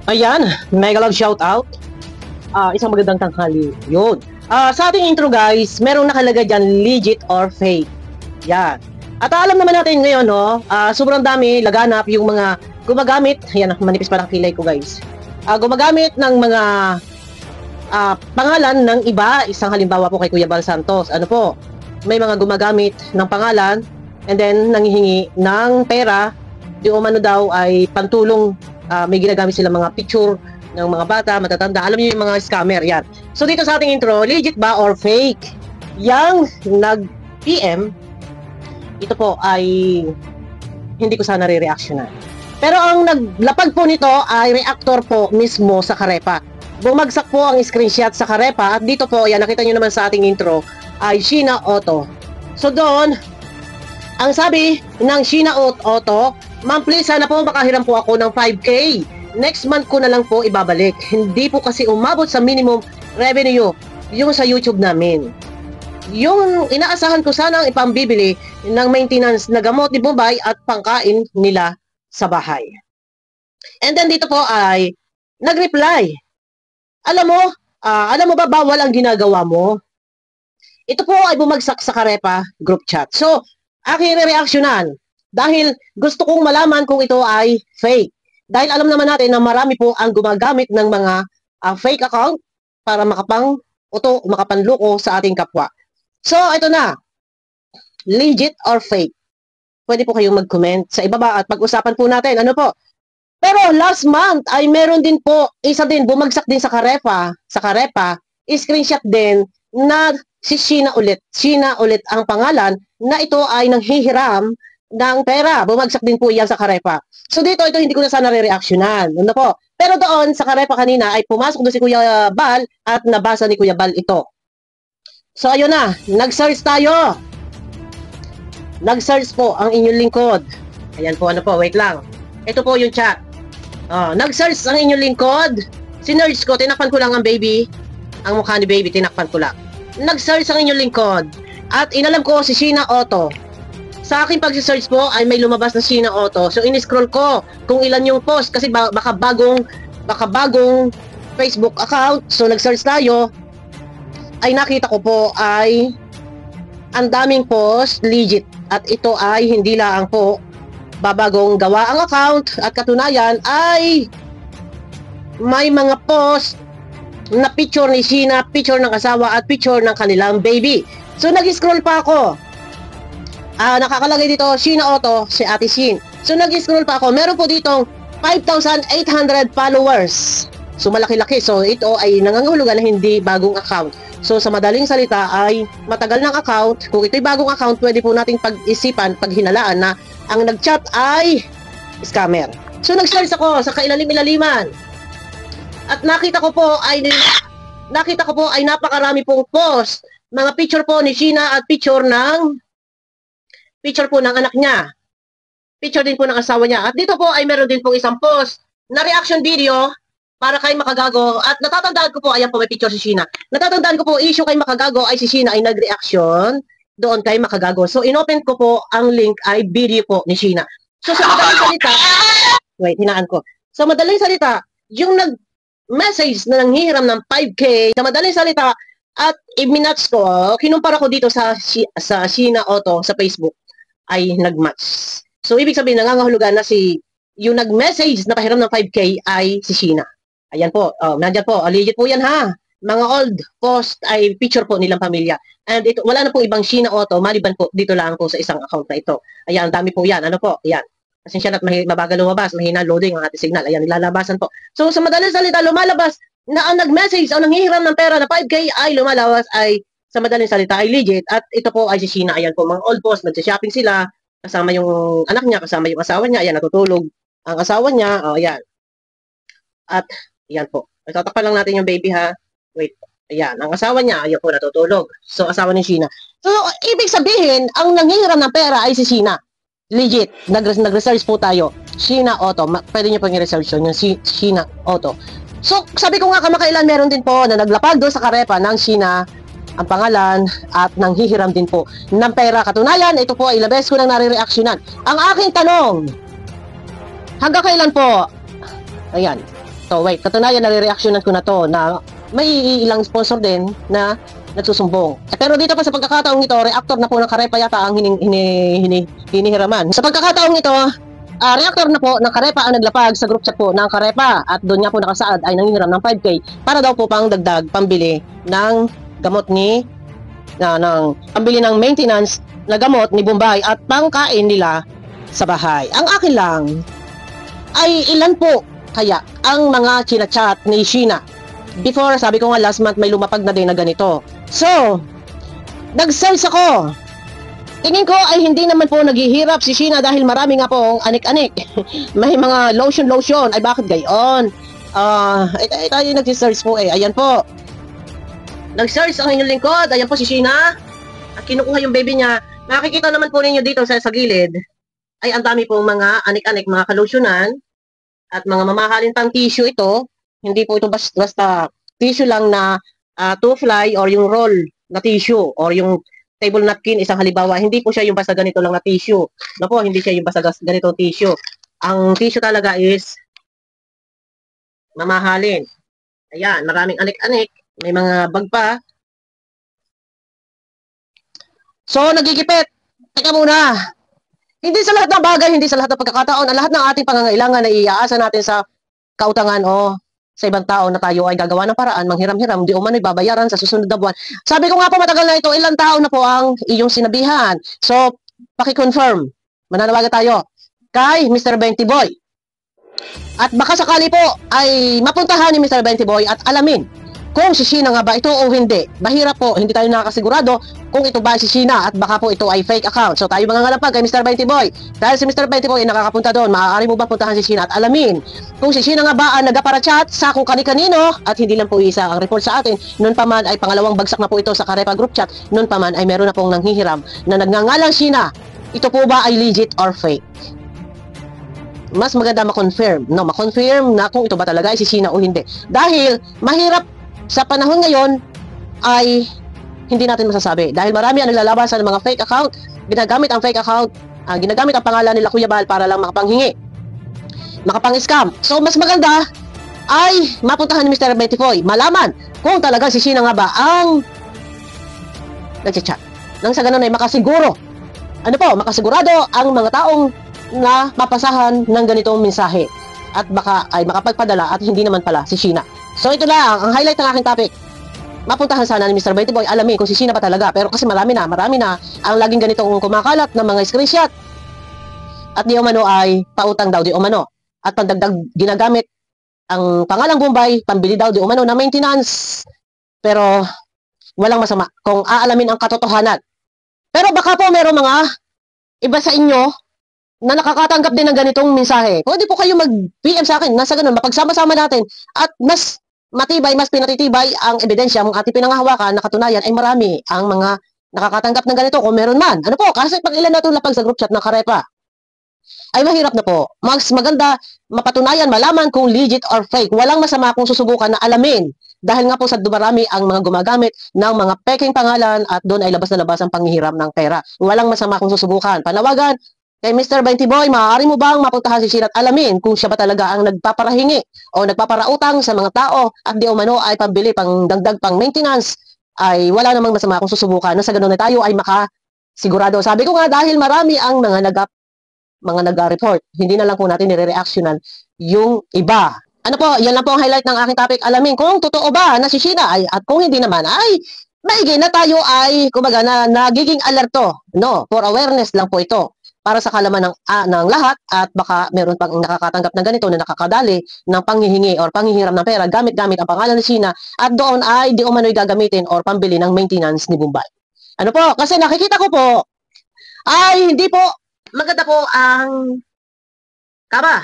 Ayan, mega love shout out. Isang magandang tanghali. Yun. Sa ating intro guys, merong nakalagay dyan, legit or fake. Yan. At alam naman natin ngayon, no, sobrang dami, laganap yung mga gumagamit. Ayan, manipis pa ng kilay ko guys. Gumagamit ng mga pangalan ng iba. Isang halimbawa po kay Kuya Bal Santos. Ano po, may mga gumagamit ng pangalan and then nanghihingi ng pera. Di umano daw ay pantulong. May ginagamit sila mga picture ng mga bata, matatanda. Alam niyo yung mga scammer, yan. So dito sa ating intro, legit ba or fake? Yang nag-PM, ito po ay hindi ko sana re-reactionan. Pero ang naglapag po nito ay reactor po mismo sa Karepa. Bumagsak po ang screenshot sa Karepa at dito po, yan, nakita nyo naman sa ating intro, ay Sheena Auto. So doon, ang sabi ng Sheena Auto, ma'am please, sana po makahiram po ako ng 5K. Next month ko na lang po ibabalik. Hindi po kasi umabot sa minimum revenue yung sa YouTube namin. Yung inaasahan ko sanang ipambibili ng maintenance na gamot ni Bombay at pangkain nila sa bahay. And then dito po ay nag-reply. Alam mo ba bawal ang ginagawa mo? Ito po ay bumagsak sa Karepa group chat. So, aking re-reactionan dahil gusto kong malaman kung ito ay fake. Dahil alam naman natin na marami po ang gumagamit ng mga fake account para makapanloko sa ating kapwa. So, ito na. Legit or fake? Pwede po kayong mag-comment sa ibaba at pag-usapan po natin. Ano po? Pero last month ay meron din po, isa din, bumagsak din sa Karepa, screenshot din na si Sheena ulit. Sheena ulit ang pangalan na ito ay nanghihiram ng pera. Bumagsak din po yan sa Karepa. So dito, ito hindi ko na sana re-reactionan. Ano po? Pero doon, sa Karepa kanina, ay pumasok doon si Kuya Bal at nabasa ni Kuya Bal ito. So ayun na, nag-search tayo. Nag-search po ang inyong lingkod. Ayan po, ano po, wait lang. Ito po yung chat. Nag-search ang inyong lingkod. Sinearch ko, tinakpan ko lang ang baby. Ang mukha ni baby, tinakpan ko lang. Nag-search ang inyong lingkod. At inalam ko si Sheena Auto. Sa aking pag-search po ay may lumabas na Sheena Auto. So in-scroll ko kung ilan yung post kasi baka bagong Facebook account. So nag-search tayo. Ay nakita ko po ay ang daming post legit. At ito ay hindi lang po babagong gawa ang account. At katunayan ay may mga post na picture ni Sheena, picture ng asawa at picture ng kanilang baby. So nag-scroll pa ako. Nakakalagay dito, Sheena Auto, si Ate Shin. So, nag-scroll pa ako. Meron po ditong 5,800 followers. So, malaki-laki. So, ito ay nangangahulugan na hindi bagong account. So, sa madaling salita ay matagal ng account. Kung ito'y bagong account, pwede po nating pag-isipan, paghinalaan na ang nag-chat ay scammer. So, nag-search ako sa kailalim-ilaliman. At nakita ko po ay napakarami pong post. Mga picture po ni Sheena at picture po ng anak niya. Picture din po ng asawa niya. At dito po ay meron din pong isang post na reaction video para kay Makagago. At natatandaan ko po, ayan po may picture si Sheena. Natatandaan ko po, issue kay Makagago ay si Sheena ay nag-reaction doon kay Makagago. So, inopen ko po ang link ay video po ni Sheena. So, sa madaling salita, hinaan ko. Sa madaling salita, yung nag-message na nanghihiram ng 5K, sa madaling salita, at i-minatch ko, kinumpara ko dito sa Sheena Auto sa Facebook ay nag-match. So, ibig sabihin, nangangahulugan na yung nag-message na pahiram ng 5K ay si Sheena. Ayan po, nandyan po, legit po yan ha. Mga old post ay picture po nilang pamilya. And ito, wala na pong ibang Sheena Auto, maliban po, dito lang po sa isang account na ito. Ayan, dami po yan, ano po, ayan. Pasensya na't mabagal lumabas, mahina loading ang ating signal. Ayan, nilalabasan po. So, sa madaling salita, lumalabas na ang nag-message o nanghihiram ng pera na 5K ay lumalabas ay sa madaling salita ay legit. At ito po ay si Sheena. Ayan po, mga old post, nag-shopping sila, kasama yung anak niya, kasama yung asawa niya. Ayan, natutulog ang asawa niya. O, ayan. At, ayan po. Tatakpan lang natin yung baby ha. Wait. Ayan, ang asawa niya, ayan po, natutulog. So, asawa ni Sheena. So, ibig sabihin, ang nanghihiram ng pera ay si Sheena. Legit. Nag-research po tayo. Sheena Auto. Pwede niyo pong i-research yun, yung Sheena Auto. So, sabi ko nga kamakailan meron din po na naglapag doon sa Karepa ng Sheena ang pangalan at nanghihiram din po ng pera. Katunayan, ito po ay ilang beses ko nang nare-reactionan. Ang aking tanong, Hanggang kailan po? Ayan. So, wait. Katunayan, nare-reactionan ko na to na may ilang sponsor din na nagsusumbong. Pero dito pa sa pagkakataong ito, reactor na po ng Karepa yata ang hinihiraman. Sa pagkakataong ito, reactor na po ng Karepa ang naglapag sa group chat po ng Karepa at doon nga po nakasaad ay nangihiram ng 5K para daw po pang dagdag pambili ng gamot pambili ng maintenance na gamot ni Bombay at pangkain nila sa bahay. Ang akin lang ay ilan po kaya ang mga chinachat ni Sheena. Before, sabi ko nga last month may lumapag na din na ganito. So, nag-search ako. Tingin ko ay hindi naman po naghihirap si Sheena dahil marami nga pong anik-anik. May mga lotion. Ay bakit gayon? Tayo nag-search po eh. Ayan po. Nag-search ang inyong lingkod. Ayan po si Sheena. At kinukuha yung baby niya. Makikita naman po ninyo dito sa gilid. Ay ang dami pong mga anik-anik, mga kalosyonan. At mga mamahalin pang tissue ito. Hindi po ito basta tissue lang na 2-fly or yung roll na tissue or yung table napkin, isang halimbawa. Hindi po siya yung basta ganito lang na tissue. No po, hindi siya yung basta ganito tissue. Ang tissue talaga is mamahalin. Ayan, maraming anik-anik. May mga bag pa. So, nagigipit. Teka muna. Hindi sa lahat ng bagay, hindi sa lahat ng pagkakataon, ang lahat ng ating pangangailangan na iaasa natin sa kautangan o sa ibang tao na tayo ay gagawa ng paraan, manghiram-hiram, di umano'y babayaran sa susunod na buwan. Sabi ko nga po matagal na ito, ilang tao na po ang iyong sinabihan. So, paki-confirm. Mananawagan tayo kay Mr. Benty Boy. At baka sakali po ay mapuntahan ni Mr. Benty Boy at alamin kung si Sheena nga ba ito o hindi. Mahirap po, hindi tayo nakakasigurado kung ito ba si Sheena at baka po ito ay fake account. So tayo mga ngalapag kay Mr. Benty Boy. Dahil si Mr. Benty Boy ay nakakapunta doon, maaari mo ba puntahan si Sheena at alamin kung si Sheena nga ba ang nagapara-chat sa kung kani-kanino at hindi lang po isa ang report sa atin. Noon pa man ay pangalawang bagsak na po ito sa Karepa group chat. Noon pa man ay meron na pong nanghihiram na nagngangalang Sheena. Ito po ba ay legit or fake? Mas maganda ma-confirm na kung ito ba talaga ay si Sheena o hindi. Dahil mahirap sa panahon ngayon ay hindi natin masasabi. Dahil marami ang naglalabasan ng mga fake account, ginagamit ang fake account, ginagamit ang pangalan nila Kuya Bal para lang makapanghingi, makapang-scam. So mas maganda ay mapuntahan ni Mr. Benty Boy, malaman kung talaga si Sheena nga ba ang nag-chat. Nang sa ganun ay makasiguro, makasigurado ang mga taong na mapasahan ng ganitong mensahe at baka ay makapagpadala at hindi naman pala si Sheena. So ito lang ang highlight ng aking topic. Mapuntahan sana ni Mr. Benty Boy, alamin kung si Sheena pa talaga. Pero kasi marami na ang laging ganitong kumakalat ng mga screenshot. At di umano ay pautang daw di umano. At pandagdag ginagamit ang pangalang Bombay, pambili daw di umano na maintenance. Pero walang masama kung aalamin ang katotohanan. Pero baka po meron mga iba sa inyo na nakakatanggap din ng ganitong mensahe. Pwede po kayo mag-PM sa akin. Nasa ganun, mapagsama-sama natin at mas matibay, mas pinatitibay ang ebidensya mong ating pinanghahawakan na katunayan ay marami ang mga nakakatanggap ng ganito kung meron man. Ano po? Kasi pag ilan na itong lapag sa group chat ng Karepa, ay mahirap na po. Mas maganda mapatunayan, malaman kung legit or fake. Walang masama kung susubukan na alamin. Dahil nga po sa dumarami ang mga gumagamit ng mga peking pangalan at doon ay labas na labas ang panghihiram ng pera. Walang masama kung susubukan. Panawagan kay Mr. Benty Boy, maaari mo bang mapuntahan si Sheena at alamin kung siya ba talaga ang nagpaparahingi o nagpaparautang sa mga tao at di umano ay pambili, pang dagdag, pang maintenance, ay wala namang masama kung susubukan. Na sa ganun na tayo ay makasigurado. Sabi ko nga dahil marami ang mga nag-report, hindi na lang po natin nire-reactionan yung iba. Ano po, yan lang po ang highlight ng aking topic. Alamin kung totoo ba na si Sheena at kung hindi naman ay maigi na tayo ay kumbaga na nagiging alerto. No, for awareness lang po ito. Para sa kalaman ng lahat at baka meron pang nakakatanggap ng ganito na nakakadali ng panghihingi or panghihiram ng pera gamit-gamit ang pangalan ni Sheena at doon ay di umano'y gagamitin or pambili ng maintenance ni Bombay. Ano po? Kasi nakikita ko po ay hindi po maganda po ang kaba.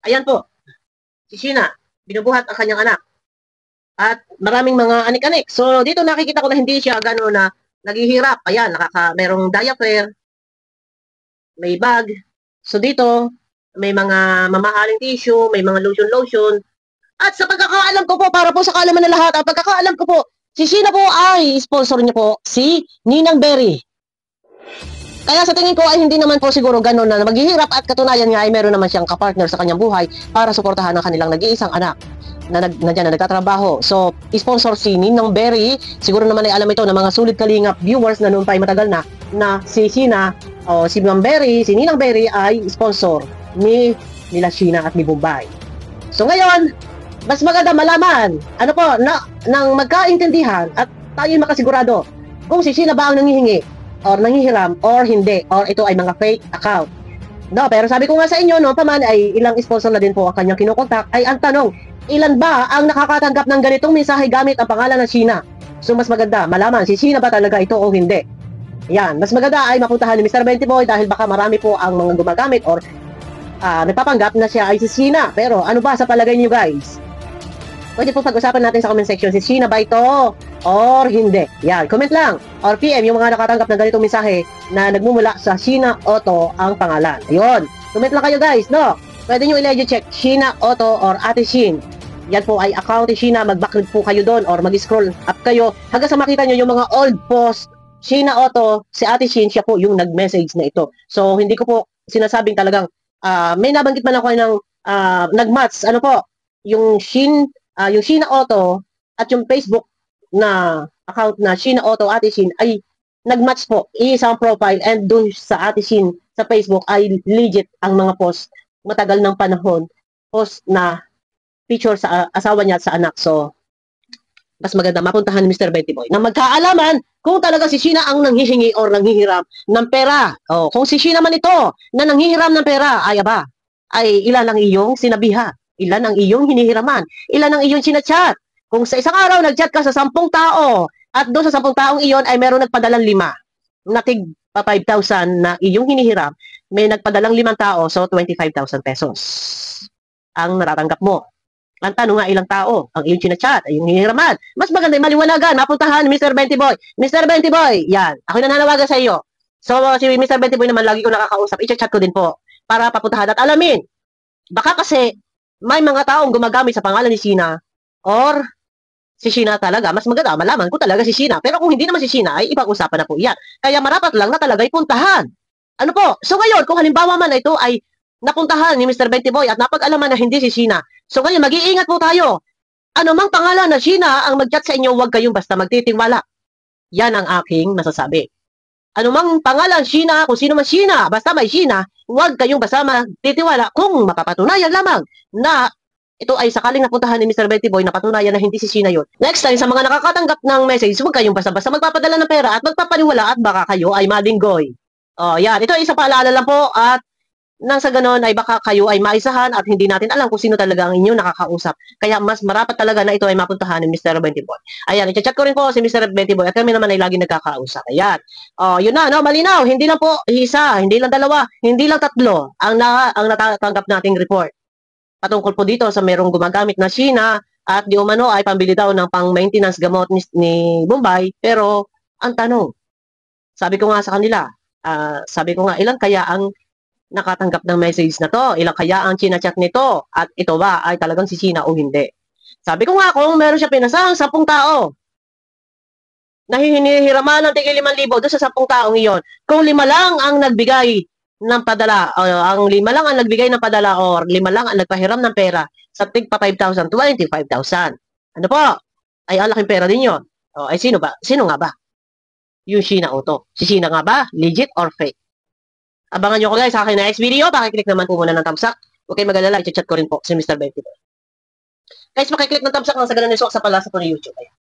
Ayan po. Si Sheena, binubuhat ang kanyang anak. At maraming mga anik-anik. So dito nakikita ko na hindi siya gano'n na naghihirap. Ayan, merong diaper, may bag. So dito, may mga mamahaling tissue, may mga lotion. At sa pagkakaalam ko po, para po sa kaalaman ng lahat, ang pagkakaalam ko po, si Sheena po ay sponsor niya po si Ninang Berry. Kaya sa tingin ko ay hindi naman po siguro ganun na maghihirap at katunayan nga ay meron naman siyang kapartner sa kanyang buhay para suportahan ang kanilang nag-iisang anak na dyan na nagtatrabaho. So, sponsor si Ninang Berry. Siguro naman ay alam ito ng mga sulit kalingap viewers na noon pa ay matagal na si Sheena o si Ma'am Berry, si Ninang Berry ay sponsor nila Sheena at ni Bombay. So ngayon, mas maganda malaman nang magkaintindihan at tayo makasigurado kung si Sheena ba ang nangihingi or nanghihiram or hindi or ito ay mga fake account. No, pero sabi ko nga sa inyo paman ay ilang sponsor na din po ang kanyang kinukontak ay ang tanong, ilan ba ang nakakatanggap ng ganitong mensahe gamit ang pangalan ng Sheena? So mas maganda malaman si Sheena ba talaga ito o hindi. Yan, mas maganda ay mapuntahan ni Mr. Bentiboy dahil baka marami po ang mga gumagamit or nagpapanggap na siya ay si Sheena. Pero ano ba sa palagay niyo guys? Pwede po pag-usapan natin sa comment section si Sheena ba ito or hindi. Yan, comment lang or PM yung mga nakatanggap ng ganitong mensahe na nagmumula sa Sheena Otto ang pangalan. Ayun, comment lang kayo guys, no? Pwede nyo i-legit check Sheena Otto or Ate Shin. Yan po ay account ni Sheena, mag-backread po kayo doon or mag-scroll up kayo hanggang sa makita nyo yung mga old post Sheena Otto, si Ate Shin, siya po yung nag-message na ito. So hindi ko po sinasabing talagang may nabanggit man ako ng nag-match, ano po, yung Sheena Otto at yung Facebook na account na Sheena Otto Ate Shin ay nag-match po, isang profile and dun sa Ate Shin sa Facebook ay legit ang mga post, matagal ng panahon, post na picture sa asawa niya at sa anak. So, mas maganda mapuntahan ni Mr. Betty Boy na magkaalaman kung talaga si Sheena ang nanghihingi or nanghihiram ng pera. O, kung si Sheena man ito na nanghihiram ng pera, ay ilan ang iyong sinabihan? Ilan ang iyong hinihiraman? Ilan ang iyong sinachat? Kung sa isang araw nag-chat ka sa 10 tao at doon sa 10 taong iyon ay meron nagpadalang 5 na tig 5,000 na iyong hinihiram, may nagpadalang 5 tao, so 25,000 pesos ang natatanggap mo. Ang tanong nga ilang tao ang iyong sinachat, ay yung hinihiraman. Mas maganda maliwanagan, mapuntahan ni Mr. Benty Boy. Mr. Benty Boy, yan. Ako nananawagan sa iyo. So, si Mr. Benty Boy naman, lagi ko nakakausap. I-chat ko din po para papuntahan at alamin. Baka kasi may mga taong gumagamit sa pangalan ni Sheena or si Sheena talaga. Mas maganda, malaman ko talaga si Sheena. Pero kung hindi naman si Sheena, ay ipag-usapan na po yan. Kaya marapat lang na talaga puntahan. Ano po? So ngayon, kung halimbawa man ito ay napuntahan ni Mr. Benty Boy at napag-alaman na hindi si Sheena, so ngayon, mag-iingat po tayo. Ano mang pangalan na Sheena ang mag-chat sa inyo, huwag kayong basta magtitiwala. Yan ang aking masasabi. Ano mang pangalan Sheena, kung sino man Sheena, basta may Sheena, huwag kayong basta magtitiwala kung mapapatunayan lamang na ito ay sakaling napuntahan ni Mr. Benty Boy na patunayan na hindi si Sheena yun. Next time, sa mga nakakatanggap ng message, huwag kayong basta-basta magpapadala ng pera at magpapaniwala at baka kayo ay malinggoy. Yan. Ito ay isang paalala lang po at nang sa ganon ay baka kayo ay maisahan at hindi natin alam kung sino talaga ang inyong nakakausap. Kaya mas marapat talaga na ito ay mapuntahan ni Mr. Benty Boy. Ayan, i-chat ko rin po si Mr. Benty Boy at kami naman ay lagi nagkakausap. Ayan. Yun na, no, malinaw. Hindi lang po isa, hindi lang dalawa, hindi lang tatlo ang natatanggap nating report. Patungkol po dito sa merong gumagamit na Sheena at di umano ay pambili daw ng pang-maintenance gamot ni Bombay. Pero ang tanong, sabi ko nga sa kanila, ilan kaya ang nakatanggap ng message na to? Ilang kaya ang chinachat nito? At ito ba ay talagang si Sheena o hindi? Sabi ko nga kung meron siya pinasahang 10 tao na hinihiraman ng tigil 5,000 doon sa 10 taong iyon, kung 5 lang ang nagbigay ng padala, ang 5 lang ang nagbigay ng padala or 5 lang ang nagpahiram ng pera sa tig pa 5,000, 25,000. Ano po? Ay alaking pera din yun. Ay sino ba? Sino nga ba? Yung Sheena Otto. Si Sheena nga ba? Legit or fake? Abangan nyo ko guys sa akin na next video. Pakiclick naman po muna ng thumbs up. Huwag kayong mag-alala. I-chat ko rin po si Mr. Benty. Guys, pakiclick ng thumbs up nang sa ganun nisuwak sa palasa po ng YouTube. Ayan.